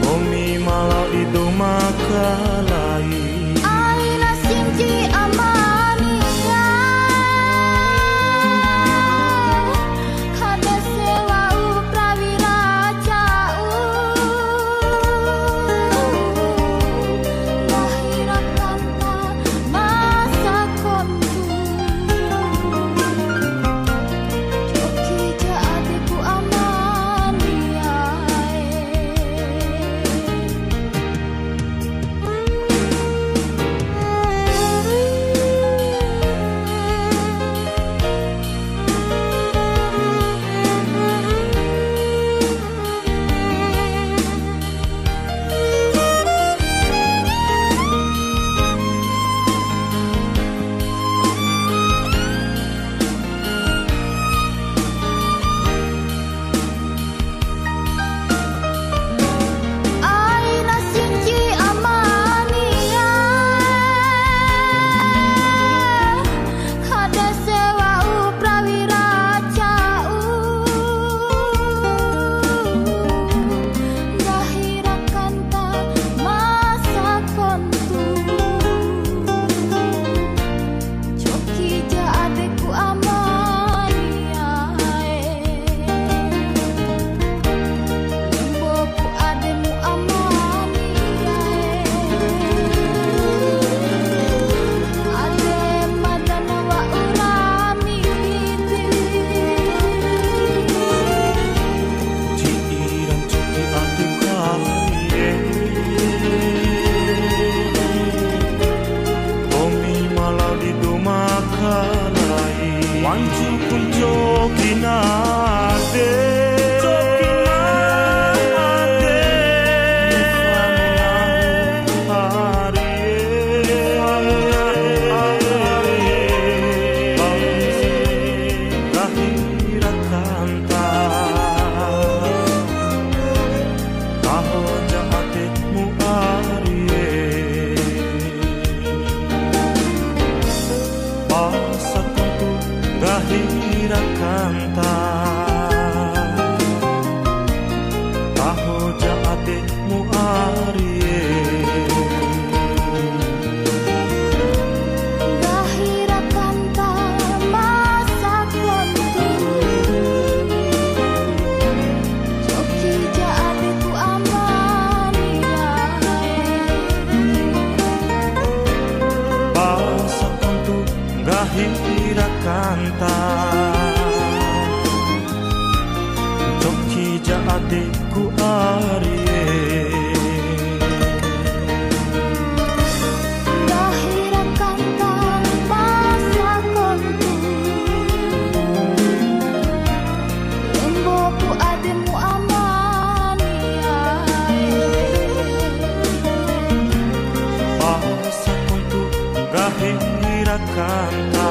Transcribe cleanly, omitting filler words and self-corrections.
Bumi malau itu makalai Aina sinci amania Kada sewau prawira cau Lahira kanta masa kontu Joki ja adikku amania Aina sinci amania Kada sewau prawira cau Lahira kanta masa kontu Joki ja adikku amania Limboku ademu amania Ade madana wa urami Ciiran cuki adik kaliye Bumi malau itu makalai Wanci pun joki nade Lahira kanta taho jaate mu arie Lahira kanta masa kontu Joki ja adikku amania basa untuk gahira kanta Joki jaate ku arie Lahira kanta masa kontu Lemboku ademu amania basa untuk gahira kanta